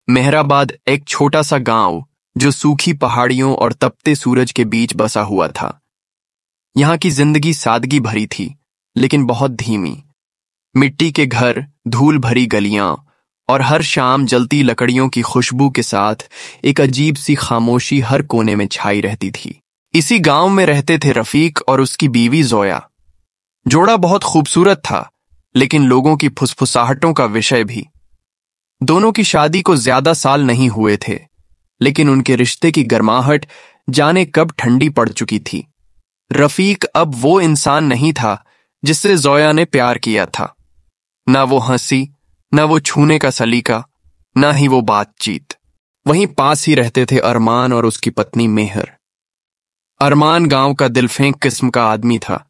Mehrabad एक छोटा सा गांव जो सूखी पहाड़ियों और तपते सूरज के बीच बसा हुआ था। यहाँ की जिंदगी सादगी भरी थी, लेकिन बहुत धीमी। मिट्टी के घर, धूल भरी गलियां और हर शाम जलती लकड़ियों की खुशबू के साथ एक अजीब सी खामोशी हर कोने में छाई रहती थी। इसी गांव में रहते थे रफीक और उसकी बीवी जोया। जोड़ा बहुत खूबसूरत था, लेकिन लोगों की फुसफुसाहटों का विषय भी। दोनों की शादी को ज्यादा साल नहीं हुए थे, लेकिन उनके रिश्ते की गर्माहट जाने कब ठंडी पड़ चुकी थी। रफीक अब वो इंसान नहीं था जिससे जोया ने प्यार किया था। ना वो हंसी, ना वो छूने का सलीका, ना ही वो बातचीत। वहीं पास ही रहते थे अरमान और उसकी पत्नी मेहर। अरमान गांव का दिलफेंक किस्म का आदमी था,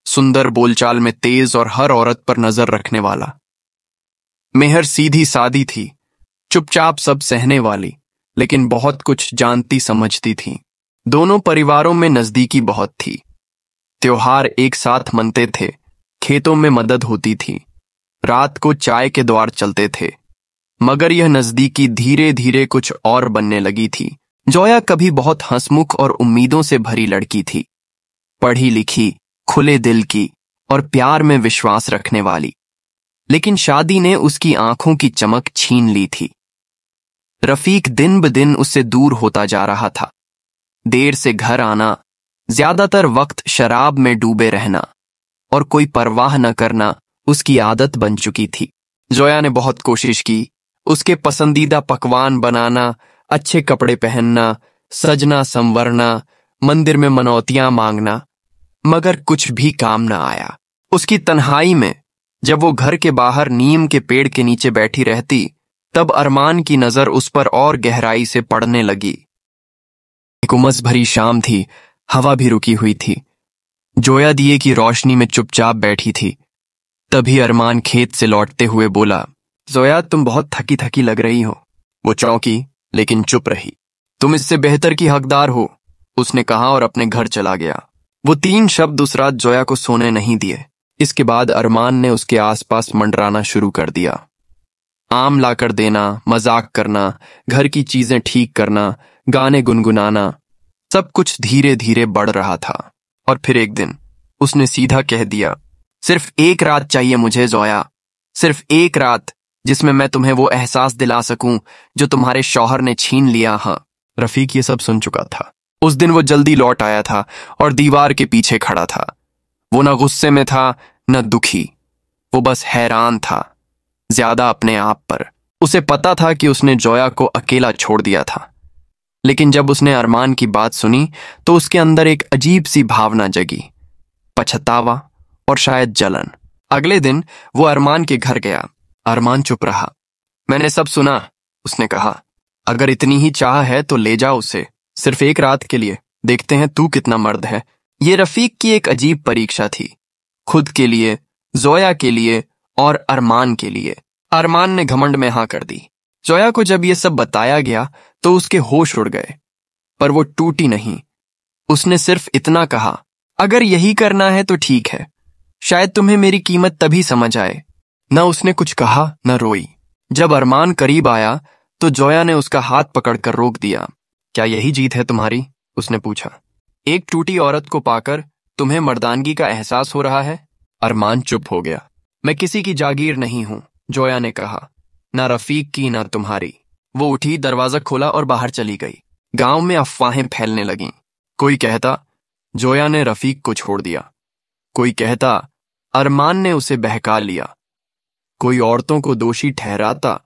सुंदर, बोलचाल में तेज और हर औरत पर नजर रखने वाला। मेहर सीधी सादी थी, चुपचाप सब सहने वाली, लेकिन बहुत कुछ जानती समझती थी। दोनों परिवारों में नजदीकी बहुत थी। त्योहार एक साथ मनते थे, खेतों में मदद होती थी, रात को चाय के द्वार चलते थे। मगर यह नजदीकी धीरे धीरे कुछ और बनने लगी थी। जोया कभी बहुत हंसमुख और उम्मीदों से भरी लड़की थी, पढ़ी लिखी, खुले दिल की और प्यार में विश्वास रखने वाली। लेकिन शादी ने उसकी आंखों की चमक छीन ली थी। रफीक दिन ब दिन उससे दूर होता जा रहा था। देर से घर आना, ज्यादातर वक्त शराब में डूबे रहना और कोई परवाह न करना उसकी आदत बन चुकी थी। जोया ने बहुत कोशिश की, उसके पसंदीदा पकवान बनाना, अच्छे कपड़े पहनना, सजना संवरना, मंदिर में मनौतियां मांगना, मगर कुछ भी काम न आया। उसकी तन्हाई में जब वो घर के बाहर नीम के पेड़ के नीचे बैठी रहती, तब अरमान की नजर उस पर और गहराई से पड़ने लगी। एक उमस भरी शाम थी, हवा भी रुकी हुई थी। जोया दिए की रोशनी में चुपचाप बैठी थी। तभी अरमान खेत से लौटते हुए बोला, जोया, तुम बहुत थकी थकी लग रही हो। वो चौंकी, लेकिन चुप रही। तुम इससे बेहतर की हकदार हो, उसने कहा और अपने घर चला गया। वो 3 शब्द उस रात जोया को सोने नहीं दिए। इसके बाद अरमान ने उसके आसपास मंडराना शुरू कर दिया। आम लाकर देना, मजाक करना, घर की चीजें ठीक करना, गाने गुनगुनाना, सब कुछ धीरे धीरे बढ़ रहा था। और फिर एक दिन उसने सीधा कह दिया, सिर्फ एक रात चाहिए मुझे जोया, सिर्फ एक रात जिसमें मैं तुम्हें वो एहसास दिला सकूं जो तुम्हारे शौहर ने छीन लिया। हाँ, रफीक ये सब सुन चुका था। उस दिन वो जल्दी लौट आया था और दीवार के पीछे खड़ा था। वो न गुस्से में था, न दुखी, वो बस हैरान था, ज्यादा अपने आप पर। उसे पता था कि उसने जोया को अकेला छोड़ दिया था, लेकिन जब उसने अरमान की बात सुनी तो उसके अंदर एक अजीब सी भावना जगी, पछतावा और शायद जलन। अगले दिन वो अरमान के घर गया। अरमान चुप रहा। मैंने सब सुना, उसने कहा। अगर इतनी ही चाह है तो ले जाओ उसे, सिर्फ एक रात के लिए, देखते हैं तू कितना मर्द है। ये रफीक की एक अजीब परीक्षा थी, खुद के लिए, जोया के लिए और अरमान के लिए। अरमान ने घमंड में हाँ कर दी। जोया को जब ये सब बताया गया तो उसके होश उड़ गए, पर वो टूटी नहीं। उसने सिर्फ इतना कहा, अगर यही करना है तो ठीक है, शायद तुम्हें मेरी कीमत तभी समझ आए। न उसने कुछ कहा, न रोई। जब अरमान करीब आया तो जोया ने उसका हाथ पकड़कर रोक दिया। क्या यही जीत है तुम्हारी? उसने पूछा। एक टूटी औरत को पाकर तुम्हें मर्दानगी का एहसास हो रहा है? अरमान चुप हो गया। मैं किसी की जागीर नहीं हूं, जोया ने कहा, ना रफीक की ना तुम्हारी। वो उठी, दरवाजा खोला और बाहर चली गई। गांव में अफवाहें फैलने लगीं। कोई कहता जोया ने रफीक को छोड़ दिया, कोई कहता अरमान ने उसे बहका लिया, कोई औरतों को दोषी ठहराता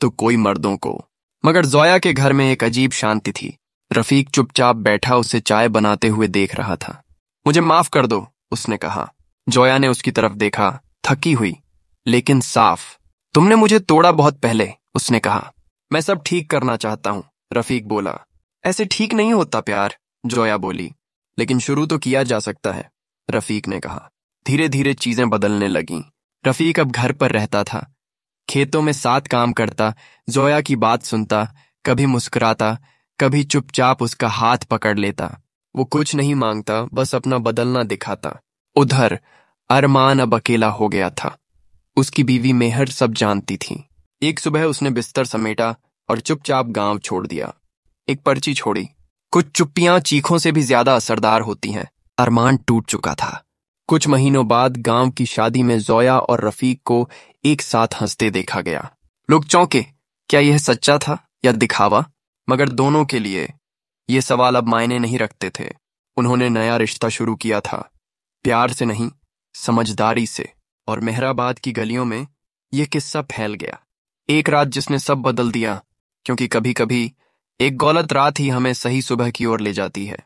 तो कोई मर्दों को। मगर जोया के घर में एक अजीब शांति थी। रफीक चुपचाप बैठा उसे चाय बनाते हुए देख रहा था। मुझे माफ कर दो, उसने कहा। जोया ने उसकी तरफ देखा, थकी हुई लेकिन साफ। तुमने मुझे तोड़ा बहुत पहले, उसने कहा। मैं सब ठीक करना चाहता हूं, रफीक बोला। ऐसे ठीक नहीं होता प्यार, जोया बोली। लेकिन शुरू तो किया जा सकता है, रफीक ने कहा। धीरे धीरे चीजें बदलने लगीं। रफीक अब घर पर रहता था, खेतों में साथ काम करता, जोया की बात सुनता, कभी मुस्कुराता, कभी चुपचाप उसका हाथ पकड़ लेता। वो कुछ नहीं मांगता, बस अपना बदलना दिखाता। उधर अरमान अब अकेला हो गया था। उसकी बीवी मेहर सब जानती थी। एक सुबह उसने बिस्तर समेटा और चुपचाप गांव छोड़ दिया। एक पर्ची छोड़ी। कुछ चुप्पियां चीखों से भी ज्यादा असरदार होती हैं। अरमान टूट चुका था। कुछ महीनों बाद गांव की शादी में जोया और रफीक को एक साथ हंसते देखा गया। लोग चौंके, क्या यह सच्चा था या दिखावा? मगर दोनों के लिए ये सवाल अब मायने नहीं रखते थे। उन्होंने नया रिश्ता शुरू किया था, प्यार से नहीं, समझदारी से। और मेहराबाद की गलियों में यह किस्सा फैल गया, एक रात जिसने सब बदल दिया। क्योंकि कभी कभी एक गलत रात ही हमें सही सुबह की ओर ले जाती है।